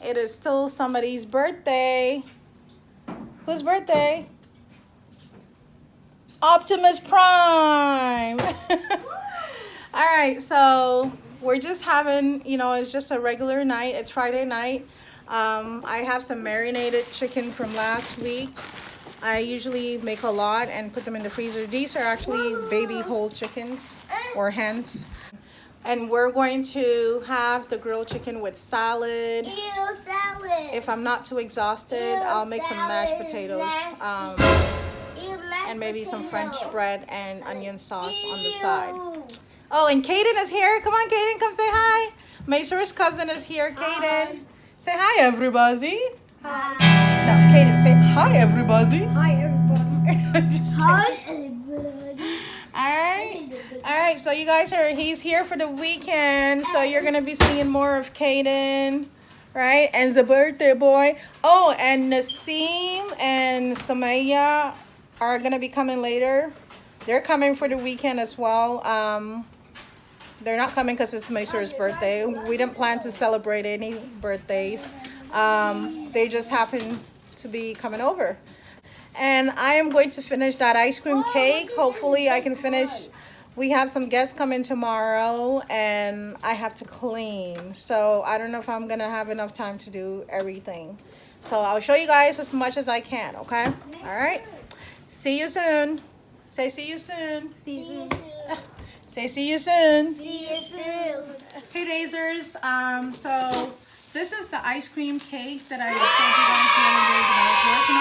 it is still somebody's birthday. Whose birthday? Optimus Prime. All right, so we're just having, it's just a regular night. It's Friday night. I have some marinated chicken from last week. I usually make a lot and put them in the freezer. These are actually baby whole chickens or hens. And we're going to have the grilled chicken with salad. Ew, salad. If I'm not too exhausted, I'll make some mashed potatoes. And maybe some French bread and onion sauce on the side. Oh, and Kaden is here. Come on, Kaden, come say hi. Maisur's cousin is here, Kaden. Say hi, everybody. Hi. No, Kaden, say hi, everybody. Hi, everybody. Just Hi, everybody. All right, so you guys he's here for the weekend, so you're going to be seeing more of Kaden, right? And the birthday boy. Oh, and Nasim and Samaya are going to be coming later. They're coming for the weekend as well. They're not coming because it's Maisur's birthday. We didn't plan to celebrate any birthdays. They just happen to be coming over. And I am going to finish that ice cream cake. Hopefully I can finish. We have some guests coming tomorrow and I have to clean. So I don't know if I'm going to have enough time to do everything. So I'll show you guys as much as I can, okay? All right. See you soon. Say see you soon. See you soon. Say see you soon. See you soon. Hey Dazers. So this is the ice cream cake that I told you guys the other day that I was working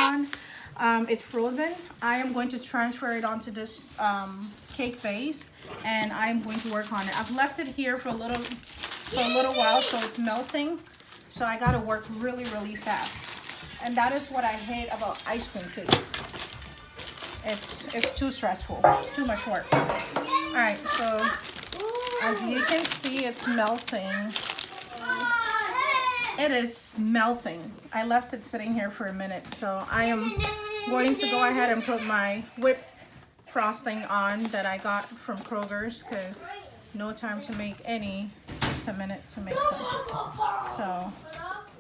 on. It's frozen. I am going to transfer it onto this cake base and I'm going to work on it. I've left it here for a little while so it's melting. So I gotta work really, really fast. And that is what I hate about ice cream cake. It's too stressful. It's too much work. All right, so as you can see, it's melting. It is melting. I left it sitting here for a minute, so I am going to go ahead and put my whipped frosting on that I got from Kroger's because no time to make any. It's a minute to make some. So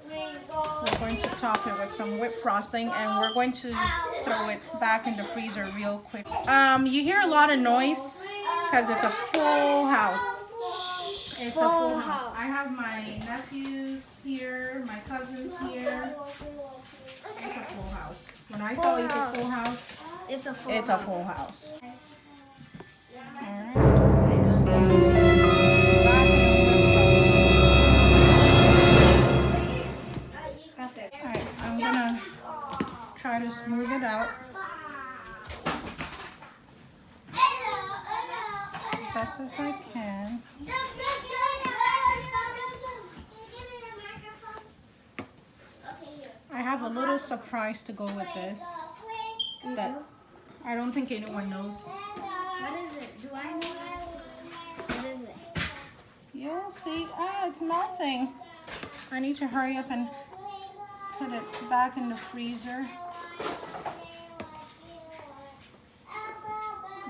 we're going to top it with some whipped frosting and we're going to throw it back in the freezer real quick. You hear a lot of noise because it's a full house. It's a full house. I have my nephews here, my cousins here. It's a full house. When I tell you it's a full house, It's a full it's a full house. Alright, I'm gonna try to smooth it out as best as I can. I have a little surprise to go with this that I don't think anyone knows. What is it? Do I know what is it? You'll see. Ah, it's melting. I need to hurry up and put it back in the freezer.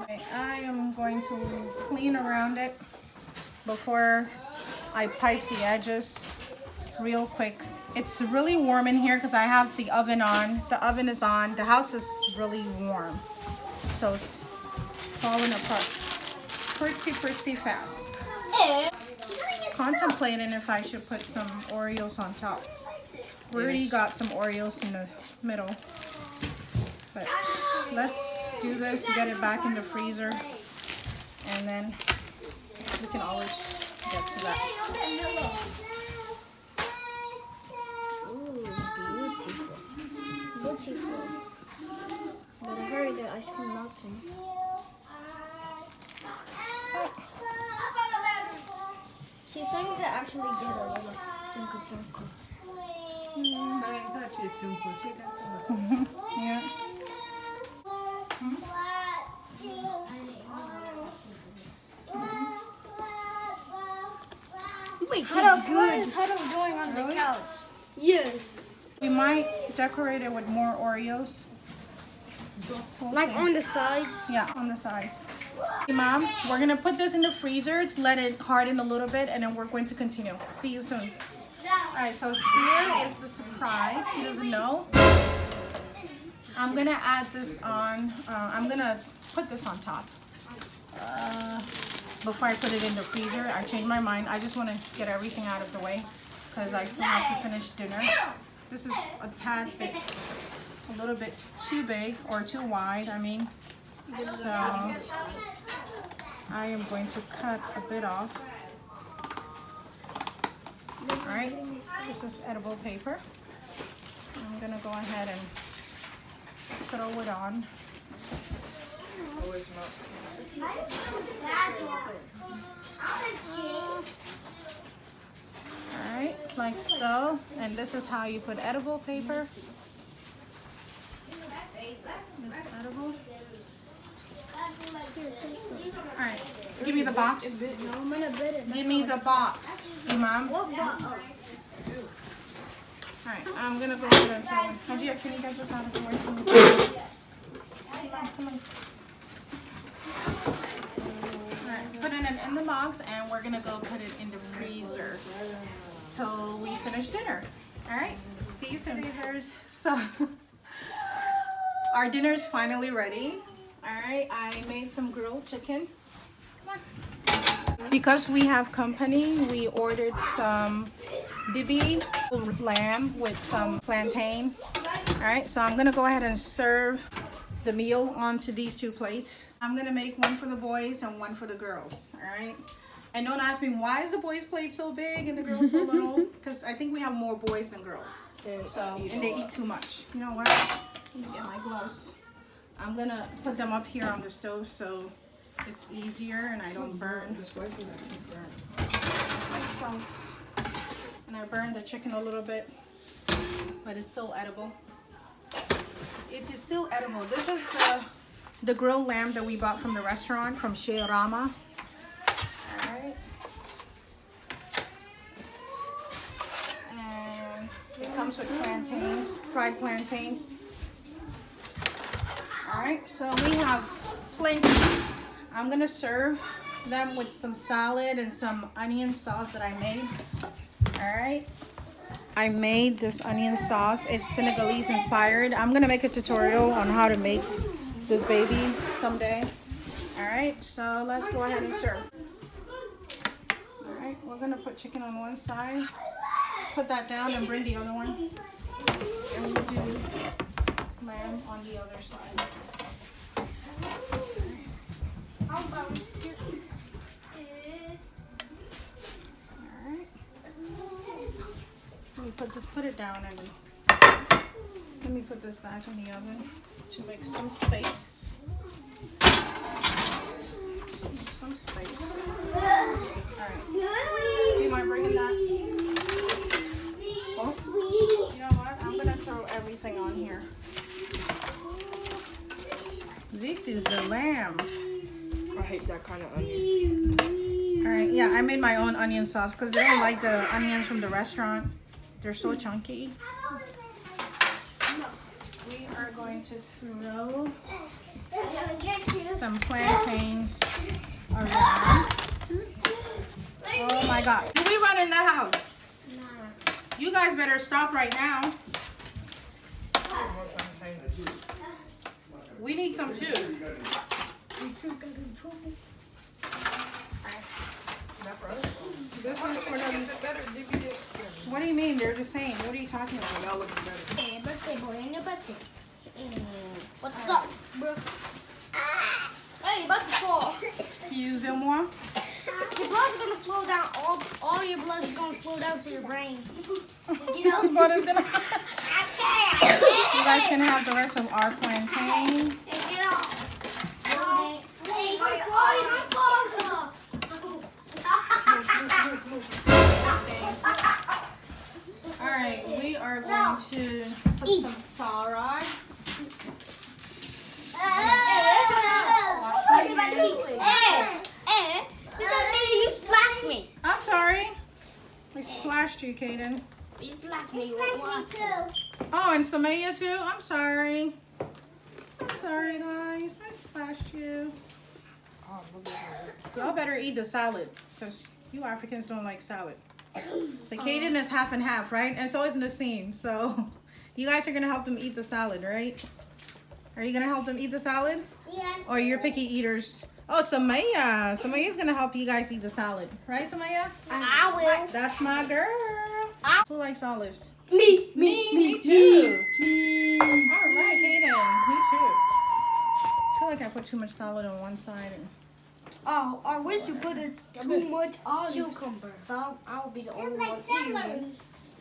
Okay, I am going to clean around it before I pipe the edges real quick. It's really warm in here because I have the oven on. The oven is on. The house is really warm. So it's falling apart pretty fast. Contemplating if I should put some Oreos on top. We already got some Oreos in the middle. But let's do this, get it back in the freezer, and then we can always get to that. Ooh, beautiful. Beautiful. But I heard the ice cream melting. She sings it actually get a little tinkle tinkle. Yeah. Wait, how is Huddle going on the couch? Yes. We might decorate it with more Oreos. We'll Like see. on the sides? Yeah, on the sides. Hey, Mom, we're going to put this in the freezer to let it harden a little bit, and then we're going to continue. See you soon. Alright, so here is the surprise. He doesn't know. I'm gonna add this on, I'm gonna put this on top. Before I put it in the freezer, I changed my mind. I just want to get everything out of the way because I still have to finish dinner. This is a tad bit, a little bit too big or too wide, I mean. So I am going to cut a bit off. Alright, this is edible paper. I'm gonna go ahead and throw it on. Alright, like so. And this is how you put edible paper. It's edible. Alright, give me the box. Give me the box, Imam. Alright, I'm gonna go ahead and throw it. Hajia, can you get this out of the way for me? Come on. Alright, put it in the box and we're gonna go put it in the freezer till we finish dinner. Alright, see you soon, freezers. So, our dinner's finally ready. Alright, I made some grilled chicken. Come on. Because we have company, we ordered some dibi lamb with some plantain. Alright, so I'm gonna go ahead and serve the meal onto these two plates. I'm gonna make one for the boys and one for the girls. Alright, and don't ask me why is the boys' plate so big and the girls so little, because I think we have more boys than girls. So, and they eat too much. You know what? Let me get my gloves. I'm gonna put them up here on the stove so it's easier and I don't burn myself. And I burned the chicken a little bit, but it's still edible. It is still edible. This is the grilled lamb that we bought from the restaurant from Rama. Alright. And it comes with plantains, fried plantains. Alright, so we have plenty. I'm gonna serve them with some salad and some onion sauce that I made. Alright, I made this onion sauce. It's Senegalese inspired. I'm gonna make a tutorial on how to make this baby someday. Alright, so let's go ahead and serve. Alright, we're gonna put chicken on one side, put that down and bring the other one. And we'll do lamb on the other side. Alright. Let me put it down and let me put this back in the oven to make some space. Some space. Alright. Do you mind bringing that? Oh. You know what? I'm gonna throw everything on here. This is the lamb. I hate that kind of onion. Alright, yeah, I made my own onion sauce because they don't like the onions from the restaurant. They're so chunky. We are going to throw some plantains around. Oh my god. Can we run in the house? You guys better stop right now. We need some too. We still got control. This one's for them. What do you mean? They're the same. What are you talking about? That looks better. Hey, birthday boy, and your birthday. What's up, bro? Hey, you're about to fall. Excusez-moi. Your blood's gonna flow down. All your blood is gonna flow down to your brain. You know? Whose blood is gonna? You guys can have the rest of our plantain. Hey, get off. Hey, you're gonna fall. You're gonna fall. Alright, we are going to put some salad. You splashed me. I'm sorry. I splashed you, Kaden. You splashed me. Too. Oh, and Samaya too? I'm sorry. I'm sorry, guys. I splashed you. Y'all better eat the salad because you Africans don't like salad. But Kaden is half and half, right? And so is Nasim. So you guys are gonna help them eat the salad, right? Are you gonna help them eat the salad? Yeah. Or you're picky eaters? Oh, Samaya. Samaya's gonna help you guys eat the salad, right, Samaya? I will. That's my girl. Who likes olives? Me too. All right, Kaden. Me too. I feel like I put too much salad on one side. And... Oh, I wish you put it too much olives. Cucumber. I'll be the Just only like one eating celery. it.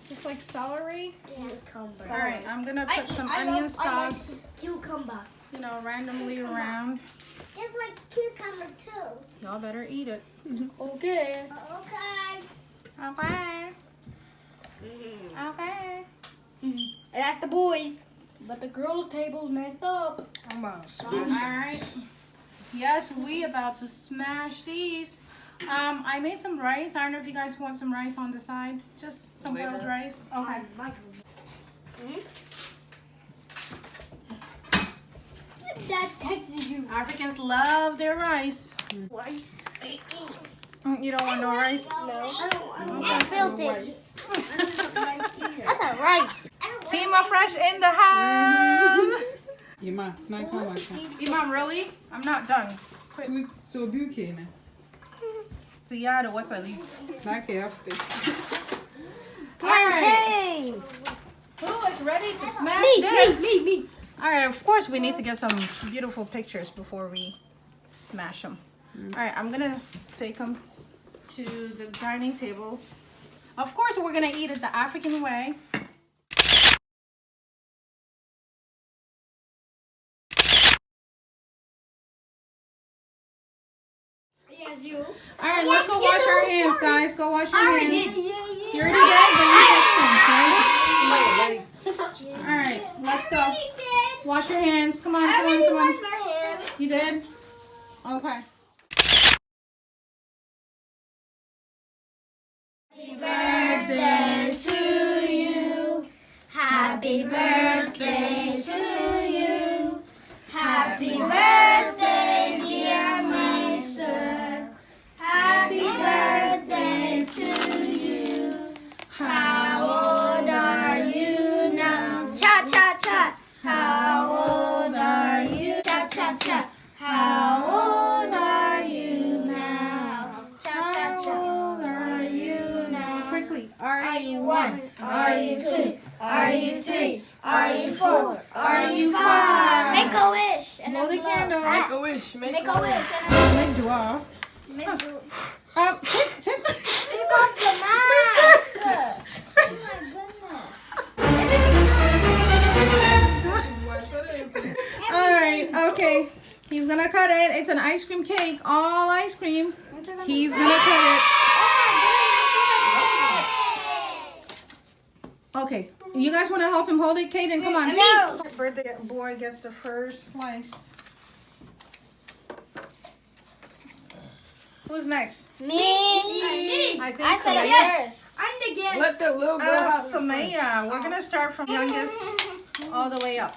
just like celery. Cucumber. All right, I'm gonna put some onion sauce, Cucumber. you know, randomly around. Just like cucumber too. Y'all better eat it. Okay. Okay. Okay. Okay. And that's the boys. But the girls' table's messed up. I'm about to smash. All right. Yes, we about to smash these. I made some rice. I don't know if you guys want some rice on the side. Just some boiled rice. Okay. That texted you. Africans love their rice. Rice. You don't want no rice? No. I built it. That's a rice. Tima Fresh in the house. Ima, na kama Imam, really? I'm not done. Quick. so buke na. Ziyada, what's I leave? Na ke after. All right. Who is ready to smash this? Me. All right, of course, we need to get some beautiful pictures before we smash them. All right, I'm gonna take them to the dining table. Of course, we're gonna eat it the African way. Yes, you. All right, let's go wash our hands, guys. Go wash your hands. did. You already did, but you touched them, right? All right, let's go. Wash your hands. Come on, come on, come on. You did? Okay. Happy birthday to you. Happy birthday to you. Happy birthday, dear Maisur. Happy birthday to you. How old are you now? Cha cha cha. How old are you? Cha cha cha. How old are you now? Cha cha cha. How old are you now? Quickly. Are you 1? Are you 2? Are you 3? Are you 4? Are you 5? Make a wish. And Blow the candle. Make a wish. Make a wish. Make dua. Make a wish. Take Take off the mask. All right, okay. He's gonna cut it. It's an ice cream cake, all ice cream. He's gonna cut it. Okay, you guys want to help him hold it? Kaden, come on. No. Birthday boy gets the first slice. Who's next? Me. I think I said Samaya. yes. I'm the guest. Let the little girl have the Samaya. We're gonna start from youngest all the way up.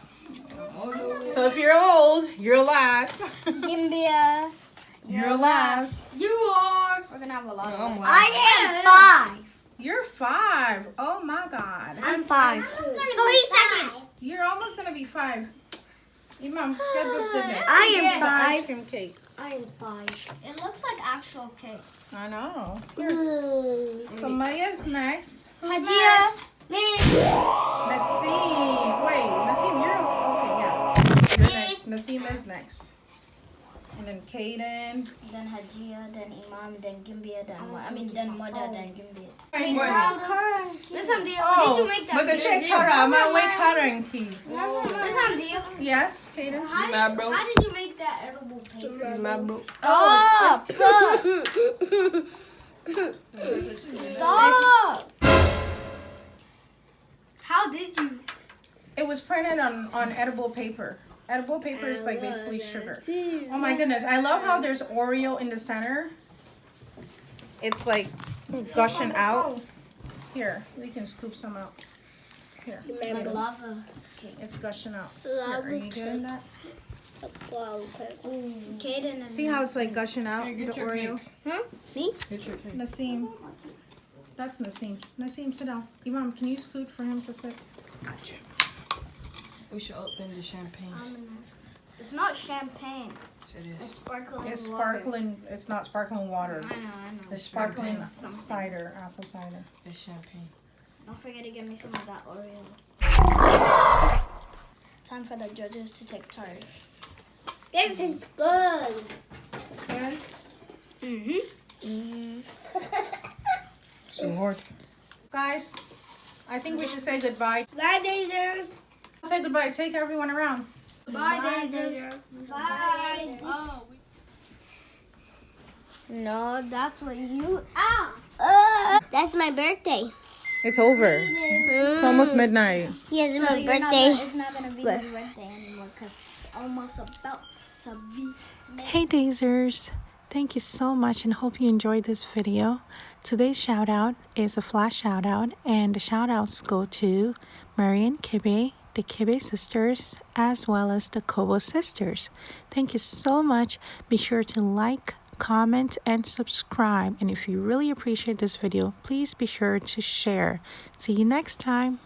So if you're old, you're last. Gimbia. You're last. You are. We're gonna have a lot I'm of. last. I am 5. You're 5. Oh my God. I'm 5. So he's second. You're almost gonna be 5. Imam, get this goodness. I am The ice 5. cream cake. I am 5. It looks like actual cake. I know. Ooh. Samaya's next. Who's Hajia. next? Me. Nasim. Wait, Nasim, you're okay. Yeah, you're next. Nasim is next. And then Kaden. Then Hajia, then Imam, then Gimbia, then Mother, then Gimbia. Miss Hamdi'ah, Oh, did you make that? but the check kara, my way kara key. Miss Hamdi'ah, Yes, Kaden. Mad, bro. how did you make that edible paper? Mad, bro. Stop! Stop! How did you? It was printed on edible paper. Edible paper is like basically sugar. Oh my goodness. I love how there's Oreo in the center. It's like gushing out. Here, we can scoop some out. Here. Like lava cake. It's gushing out. Here, are you getting that? Kaden and See how it's like gushing out, the get your Oreo? cake. Huh? Me? Get your cake. Nasim. That's Nassim's. Nassim, sit down. Imam, can you scoot for him to sit? Gotcha. We should open the champagne. It's not champagne. It is. It's sparkling It's water. sparkling. It's not sparkling water. I know. It's sparkling Something. cider, apple cider. It's champagne. Don't forget to give me some of that Oreo. Time for the judges to take charge. This is good. Good. So hard. Guys, I think we should say goodbye. Bye, Dazers. Say goodbye. Take everyone around. Bye, Dazers. Bye. Oh. No, that's what you are. That's my birthday. It's over. It's almost midnight. Yes, it's my birthday. It's not gonna be my birthday anymore because it's almost about to be. Hey Dazers, thank you so much and hope you enjoyed this video. Today's shout out is a flash shout out, and the shout outs go to Mary and Kibe, the Kibe sisters, as well as the Kobo sisters. Thank you so much. Be sure to like, comment, and subscribe. And if you really appreciate this video, please be sure to share. See you next time.